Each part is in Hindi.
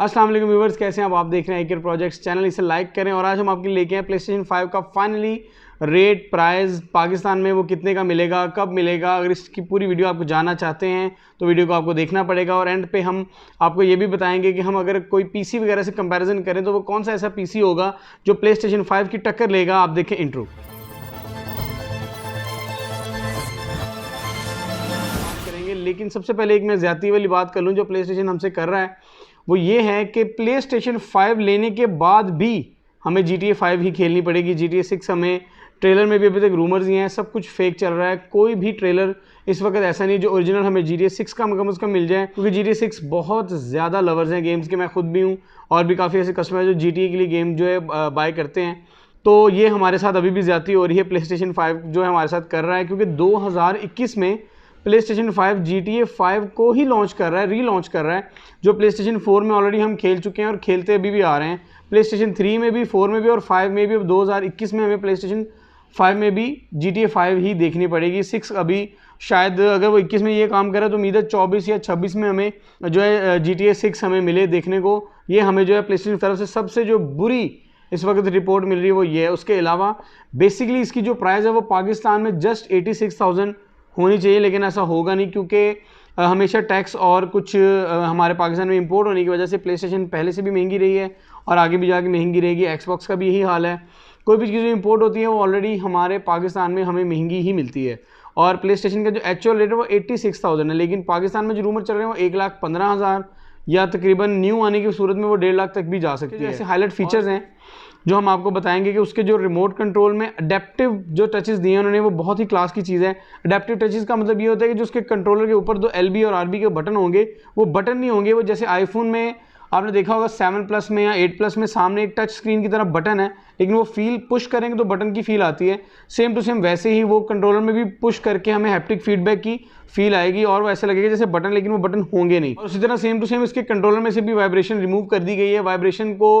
अस्सलाम वालेकुम व्यूअर्स, कैसे हैं आप देख रहे हैं एकर प्रोजेक्ट्स चैनल, इसे लाइक करें। और आज हम आपके लिए लेके आए प्लेस्टेशन 5 का फाइनली रेट प्राइस पाकिस्तान में वो कितने का मिलेगा, कब मिलेगा। अगर इसकी पूरी वीडियो आपको जानना चाहते हैं तो वीडियो को आपको देखना पड़ेगा। और एंड पे हम आपको ये भी बताएंगे कि हम अगर कोई पीसी वगैरह से कंपैरिजन करें तो वो कौन सा ऐसा पीसी होगा जो प्लेस्टेशन 5 की टक्कर लेगा। आप देखें इंट्रो। लेकिन सबसे पहले एक मैं ज़्यादती वाली बात कर लूँ जो प्लेस्टेशन हमसे कर रहा है, वो ये है कि प्लेस्टेशन 5 लेने के बाद भी हमें GTA 5 ही खेलनी पड़ेगी। GTA 6 हमें ट्रेलर में भी अभी तक रूमर्स ही हैं, सब कुछ फेक चल रहा है। कोई भी ट्रेलर इस वक्त ऐसा नहीं जो ओरिजिनल हमें GTA 6 का कम से कम मिल जाए, क्योंकि GTA 6 बहुत ज़्यादा लवर्स हैं गेम्स के। मैं खुद भी हूँ और भी काफ़ी ऐसे कस्टमर जो GTA के लिए गेम जो है बाय करते हैं। तो ये हमारे साथ अभी भी ज़्यादती हो रही है, प्लेस्टेशन 5 जो है हमारे साथ कर रहा है, क्योंकि 2021 में प्लेस्टेशन 5 GTA 5 को ही लॉन्च कर रहा है, रीलॉन्च कर रहा है, जो प्लेस्टेशन 4 में ऑलरेडी हम खेल चुके हैं और खेलते अभी भी आ रहे हैं। प्लेस्टेशन 3 में भी, 4 में भी और 5 में भी। अब 2021 में हमें प्लेस्टेशन 5 में भी GTA 5 ही देखनी पड़ेगी। 6 अभी शायद अगर वो 21 में ये काम करे तो उम्मीद है 24 या 26 में हमें जो है GTA 6 हमें मिले देखने को। ये हमें जो है प्लेस्टेशन की तरफ से सबसे जो बुरी इस वक्त रिपोर्ट मिल रही है वो ये है। उसके अलावा बेसिकली इसकी जो प्राइस है वो पाकिस्तान में जस्ट 86,000 होनी चाहिए, लेकिन ऐसा होगा नहीं, क्योंकि हमेशा टैक्स और कुछ हमारे पाकिस्तान में इंपोर्ट होने की वजह से प्लेस्टेशन पहले से भी महंगी रही है और आगे भी जाके महंगी रहेगी। एक्सबॉक्स का भी यही हाल है। कोई भी चीज़ जो इंपोर्ट होती है वो ऑलरेडी हमारे पाकिस्तान में हमें महंगी ही मिलती है। और प्लेस्टेशन का जो एक्चुअल रेट है वो 86,000 है, लेकिन पाकिस्तान में जो रूमर चल रहे हैं वो 1,15,000 या तकरीबन न्यू आने की सूरत में वो 1.5 लाख तक भी जा सकती है। ऐसे हाईलाइट फीचर्स हैं जो हम आपको बताएंगे कि उसके जो रिमोट कंट्रोल में अडेप्टिव जो टचेस दिए हैं उन्होंने वो बहुत ही क्लास की चीज़ है। अडेप्टिव टचेस का मतलब ये होता है कि जो उसके कंट्रोलर के ऊपर 2 LB और RB के बटन होंगे वो बटन नहीं होंगे, वो जैसे आईफोन में आपने देखा होगा 7 प्लस में या 8 प्लस में सामने एक टच स्क्रीन की तरह बटन है, लेकिन वो फील पुश करेंगे तो बटन की फील आती है। सेम टू सेम वैसे ही वो कंट्रोलर में भी पुश करके हमें हैप्टिक फीडबैक की फील आएगी और वो ऐसा लगेगा जैसे बटन, लेकिन वो बटन होंगे नहीं। और उसी तरह सेम टू सेम इसके कंट्रोलर में से भी वाइब्रेशन रिमूव कर दी गई है। वाइब्रेशन को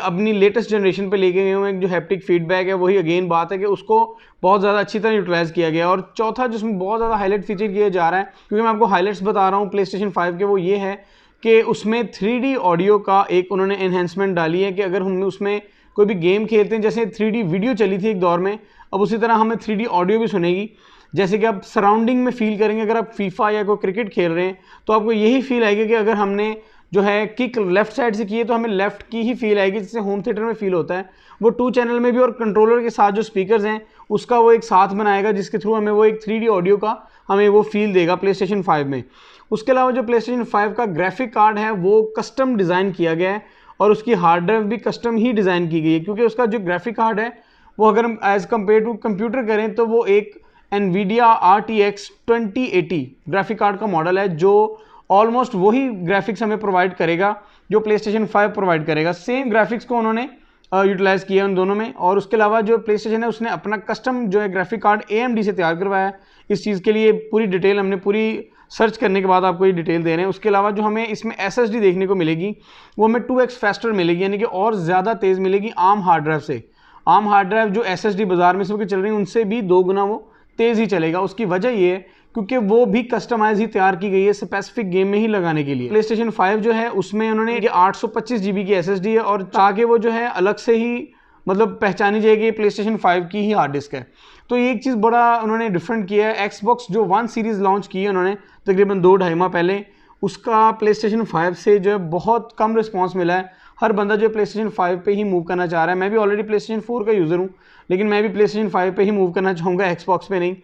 अपनी लेटेस्ट जनरेशन पे लेके गए हुए जो हैप्टिक फीडबैक है वही अगेन बात है कि उसको बहुत ज़्यादा अच्छी तरह यूटिलाइज किया गया। और चौथा जिसमें बहुत ज़्यादा हाईलाइट फीचर किया जा रहा है, क्योंकि मैं आपको हाईलाइट्स बता रहा हूँ प्लेस्टेशन 5 के, वो ये है कि उसमें 3D ऑडियो का एक उन्होंने एनहेंसमेंट डाली है कि अगर हम उसमें कोई भी गेम खेलते हैं, जैसे 3D वीडियो चली थी एक दौर में, अब उसी तरह हमें 3D ऑडियो भी सुनेगी। जैसे कि आप सराउंडिंग में फील करेंगे, अगर आप फीफा या कोई क्रिकेट खेल रहे हैं तो आपको यही फील आएगी कि अगर हमने जो है किक लेफ्ट साइड से की है तो हमें लेफ्ट की ही फील आएगी, जिससे होम थिएटर में फील होता है। वो 2 चैनल में भी और कंट्रोलर के साथ जो स्पीकर्स हैं उसका वो एक साथ बनाएगा, जिसके थ्रू हमें वो एक 3D ऑडियो का हमें वो फील देगा प्लेस्टेशन 5 में। उसके अलावा जो प्लेस्टेशन 5 का ग्राफिक कार्ड है वो कस्टम डिज़ाइन किया गया है और उसकी हार्ड ड्राइव भी कस्टम ही डिज़ाइन की गई है, क्योंकि उसका जो ग्राफिक कार्ड है वो अगर हम एज़ कम्पेयर टू कंप्यूटर करें तो वो एक NVIDIA RTX 2080 ग्राफिक कार्ड का मॉडल है, जो ऑलमोस्ट वही ग्राफिक्स हमें प्रोवाइड करेगा जो प्लेस्टेशन 5 प्रोवाइड करेगा। सेम ग्राफिक्स को उन्होंने यूटिलाइज़ किया उन दोनों में। और उसके अलावा जो प्लेस्टेशन है उसने अपना कस्टम जो है ग्राफिक कार्ड AMD से तैयार करवाया है। इस चीज़ के लिए पूरी डिटेल हमने पूरी सर्च करने के बाद आपको ये डिटेल दे रहे हैं। उसके अलावा जो हमें इसमें SSD देखने को मिलेगी वो हमें 2x फास्टर मिलेगी, यानी कि और ज़्यादा तेज़ मिलेगी आर्म हार्ड ड्राइव से। आर्म हार्ड ड्राइव जो SSD बाजार में सबके चल रही है उनसे भी 2 गुना वो तेज़ ही चलेगा। उसकी वजह ये है क्योंकि वो भी कस्टमाइज ही तैयार की गई है स्पेसिफिक गेम में ही लगाने के लिए। प्लेस्टेशन 5 जो है उसमें उन्होंने 825 GB की SSD है, और ताकि वो जो है अलग से ही मतलब पहचानी जाएगी प्लेस्टेशन 5 की ही हार्ड डिस्क है। तो ये एक चीज़ बड़ा उन्होंने डिफरेंट किया है। एक्सबॉक्स जो 1 सीरीज़ लॉन्च की है उन्होंने तकरीबन 2-2.5 माह पहले, उसका प्लेस्टेशन 5 से जो है बहुत कम रिस्पॉन्स मिला है। हर बंदा जो है प्लेस्टेशन 5 पे ही मूव करना चाह रहा है। मैं भी ऑलरेडी प्लेस्टेशन 4 का यूज़र हूँ, लेकिन मैं भी प्लेस्टेशन 5 पे ही मूव करना चाहूँगा, एक्सबॉक्स पे नहीं।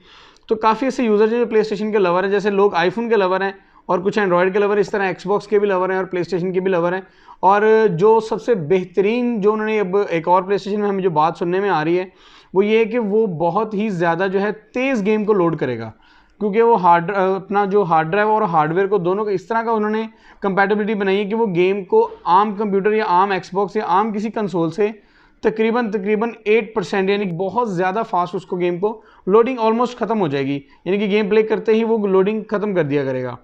तो काफ़ी ऐसे यूज़र हैं जो प्लेस्टेशन के लवर हैं, जैसे लोग आईफोन के लवर हैं और कुछ एंड्रॉयड के लवर, इस तरह एक्सबॉक्स के भी लवर हैं और प्लेस्टेशन के भी लवर हैं। और जो सबसे बेहतरीन जो उन्होंने अब एक और प्लेस्टेशन में हमें जो बात सुनने में आ रही है वो ये है कि वो बहुत ही ज़्यादा जो है तेज़ गेम को लोड करेगा, क्योंकि वो अपना जो हार्ड ड्राइव और हार्डवेयर को दोनों को इस तरह का उन्होंने कंपैटिबिलिटी बनाई है कि वो गेम को आम कंप्यूटर या आम एक्सबॉक्स या आम किसी कंसोल से तकरीबन 8% यानी बहुत ज़्यादा फास्ट उसको गेम को लोडिंग ऑलमोस्ट ख़त्म हो जाएगी, यानी कि गेम प्ले करते ही वो लोडिंग ख़त्म कर दिया करेगा।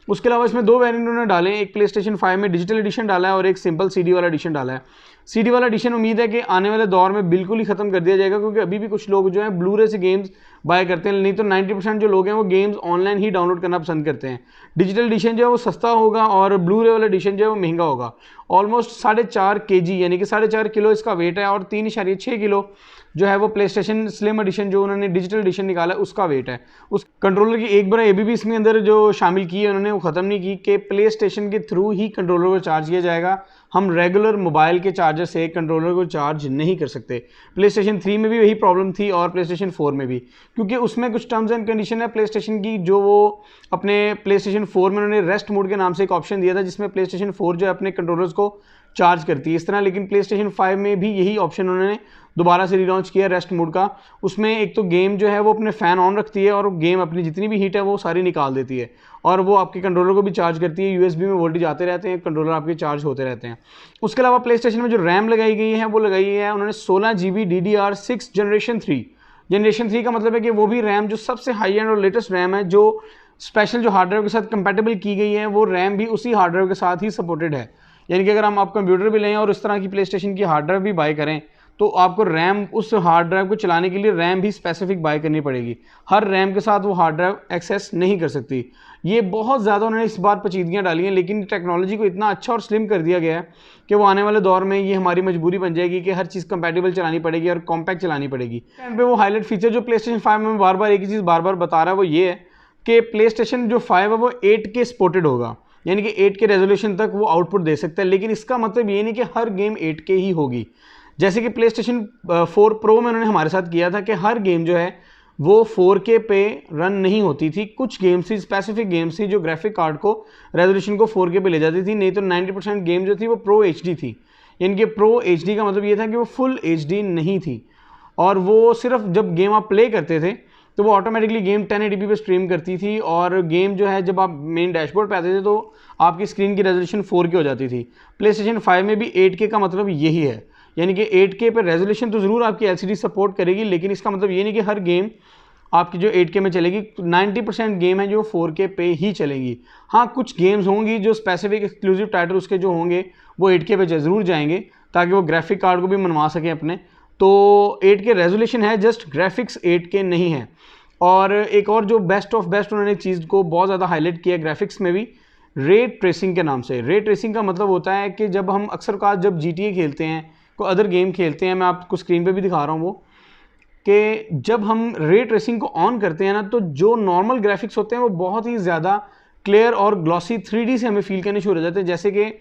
उसके अलावा इसमें 2 वेरिएंट उन्होंने डाले हैं, एक प्लेस्टेशन 5 में डिजिटल एडिशन डाला है और एक सिंपल CD वाला एडिशन डाला है। CD वाला एडिशन उम्मीद है कि आने वाले दौर में बिल्कुल ही ख़त्म कर दिया जाएगा, क्योंकि अभी भी कुछ लोग जो हैं ब्लू रे से गेम्स बाय करते हैं, नहीं तो 90% जो लोग हैं वो गेम्स ऑनलाइन ही डाउनलोड करना पसंद करते हैं। डिजिटल एडिशन जो है वो सस्ता होगा और ब्लू रे वाला एडिशन जो है वो महंगा होगा। ऑलमोस्ट 4.5 kg यानी कि 4.5 किलो इसका वेट है और 3.6 किलो जो है वो प्ले स्टेशन स्लिम एडिशन जो उन्होंने डिजिटल एडिशन निकाला है उसका वेट है। उस कंट्रोलर की एक बार ABB इसमें अंदर जो शामिल की है उन्होंने वो ख़त्म नहीं की कि प्ले स्टेशन के थ्रू ही कंट्रोलर को चार्ज किया जाएगा। हम रेगुलर मोबाइल के चार्जर से कंट्रोलर को चार्ज नहीं कर सकते। प्ले स्टेशन 3 में भी वही प्रॉब्लम थी और प्ले स्टेशन 4 में भी, क्योंकि उसमें कुछ टर्म्स एंड कंडीशन है प्ले स्टेशन की, जो वो अपने प्ले स्टेशन 4 में उन्होंने रेस्ट मोड के नाम से एक ऑप्शन दिया था जिसमें प्ले स्टेशन 4 जो है अपने कंट्रोलर्स को चार्ज करती है इस तरह। लेकिन प्ले स्टेशन 5 में भी यही ऑप्शन उन्होंने दोबारा से रिलॉन्च किया रेस्ट मोड का। उसमें एक तो गेम जो है वो अपने फ़ैन ऑन रखती है और गेम अपनी जितनी भी हीट है वो सारी निकाल देती है और वो आपके कंट्रोलर को भी चार्ज करती है। USB में वोल्टेज आते रहते हैं, कंट्रोलर आपके चार्ज होते रहते हैं। उसके अलावा प्ले स्टेशन में जो रैम लगाई गई है वो लगाई है उन्होंने 16 GB DDR6 जनरेशन 3। जनरेशन 3 का मतलब है कि वो भी रैम जो सबसे हाई एंड और लेटेस्ट रैम है, जो स्पेशल जो हार्ड ड्राइव के साथ कंपेटेबल की गई है, वो रैम भी उसी हार्ड ड्राइव के साथ ही सपोर्टेड है। यानी कि अगर हम आप कंप्यूटर भी लें और इस तरह की प्ले स्टेशन की हार्ड ड्राइव भी बाय करें तो आपको रैम उस हार्ड ड्राइव को चलाने के लिए रैम भी स्पेसिफिक बाय करनी पड़ेगी। हर रैम के साथ वो हार्ड ड्राइव एक्सेस नहीं कर सकती। ये बहुत ज़्यादा उन्होंने इस बार पेचीदगियाँ डाली हैं, लेकिन टेक्नोलॉजी को इतना अच्छा और स्लिम कर दिया गया है कि वो आने वाले दौर में ये हमारी मजबूरी बन जाएगी कि हर चीज़ कंपैटिबल चलानी पड़ेगी और कॉम्पैक्ट चलानी पड़ेगी। एंड पे वो हाईलाइट फीचर जो प्ले स्टेशन 5 में बार बार एक ही चीज़ बार बार बता रहा है वो ये है कि प्ले स्टेशन जो 5 है वो 8K सपोर्टेड होगा, यानी कि 8K रेजोल्यूशन तक वो आउटपुट दे सकता है। लेकिन इसका मतलब ये नहीं कि हर गेम 8K ही होगी। जैसे कि प्ले स्टेशन 4 प्रो में उन्होंने हमारे साथ किया था कि हर गेम जो है वो 4K पे रन नहीं होती थी। कुछ गेम्स थी, स्पेसिफिक गेम्स थी जो ग्राफिक कार्ड को रेजोल्यूशन को 4K पे ले जाती थी, नहीं तो 90% गेम जो थी वो प्रो HD थी। यानी कि प्रो HD का मतलब ये था कि वो फुल HD नहीं थी और वो सिर्फ जब गेम आप प्ले करते थे तो वो ऑटोमेटिकली गेम 1080p पे स्ट्रीम करती थी और गेम जो है जब आप मेन डैशबोर्ड पे आते थे तो आपकी स्क्रीन की रेजोल्यूशन 4K हो जाती थी। प्ले स्टेशन 5 में भी 8K का मतलब यही है, यानी कि 8K पे रेजोल्यूशन तो ज़रूर आपकी LCD सपोर्ट करेगी, लेकिन इसका मतलब ये नहीं कि हर गेम आपकी जो 8K में चलेगी। 90% गेम है जो 4K पे ही चलेंगी। हाँ, कुछ गेम्स होंगी जो स्पेसिफिक एक्सक्लूसिव टाइटल उसके जो होंगे वो 8K पे ज़रूर जाएंगे ताकि वो ग्राफिक कार्ड को भी मनवा सकें अपने। तो 8K रेजोल्यूशन है, जस्ट ग्राफिक्स 8K नहीं है। और एक और जो बेस्ट ऑफ बेस्ट उन्होंने चीज़ को बहुत ज़्यादा हाईलाइट किया ग्राफिक्स में भी, रे ट्रेसिंग के नाम से। रे ट्रेसिंग का मतलब होता है कि जब हम अक्सर का जब GTA खेलते हैं, कोई अदर गेम खेलते हैं, मैं आपको स्क्रीन पे भी दिखा रहा हूँ वो, कि जब हम रे ट्रेसिंग को ऑन करते हैं ना तो जो नॉर्मल ग्राफिक्स होते हैं वो बहुत ही ज़्यादा क्लियर और ग्लॉसी 3D से हमें फील करने शुरू हो जाते हैं। जैसे कि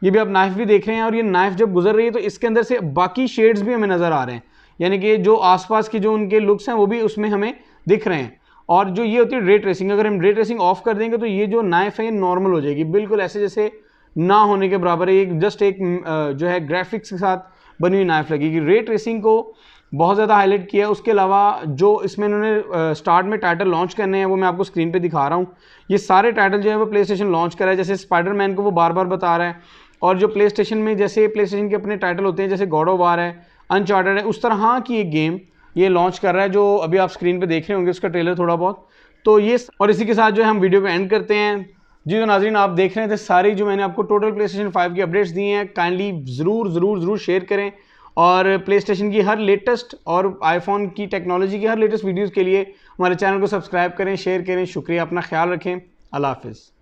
ये भी आप नाइफ भी देख रहे हैं और ये नाइफ जब गुजर रही है तो इसके अंदर से बाकी शेड्स भी हमें नज़र आ रहे हैं, यानी कि जो आसपास की जो उनके लुक्स हैं वो भी उसमें हमें दिख रहे हैं। और जो ये होती है रे ट्रेसिंग, अगर हम रे ट्रेसिंग ऑफ कर देंगे तो ये जो नाइफ है ये नॉर्मल हो जाएगी, बिल्कुल ऐसे जैसे ना होने के बराबर है। ये जस्ट एक जो है ग्राफिक्स के साथ बनी हुई नाइफ लगेगी। रे ट्रेसिंग को बहुत ज़्यादा हाईलाइट किया है। उसके अलावा जो इसमें इन्होंने स्टार्ट में टाइटल लॉन्च करने हैं वो मैं आपको स्क्रीन पे दिखा रहा हूँ। ये सारे टाइटल जो है वो प्ले स्टेशन लॉन्च कर रहा है, जैसे स्पाइडरमैन को वो बार बार बता रहा है। और जो प्ले स्टेशन में जैसे प्ले स्टेशन के अपने टाइटल होते हैं, जैसे गॉड ऑफ वार है, अनचार्टेड है, उस तरह की एक गेम ये लॉन्च कर रहा है जो अभी आप स्क्रीन पे देख रहे होंगे उसका ट्रेलर थोड़ा बहुत। तो ये और इसी के साथ जो है हम वीडियो को एंड करते हैं। जी तो नाज़रीन, आप देख रहे थे सारी जो मैंने आपको टोटल प्ले स्टेशन 5 की अपडेट्स दी हैं। काइंडली ज़रूर शेयर करें और प्ले स्टेशन की हर लेटेस्ट और आईफोन की टेक्नोलॉजी की हर लेटेस्ट वीडियोज़ के लिए हमारे चैनल को सब्सक्राइब करें, शेयर करें। शुक्रिया, अपना ख्याल रखें, अल्लाह हाफिज़।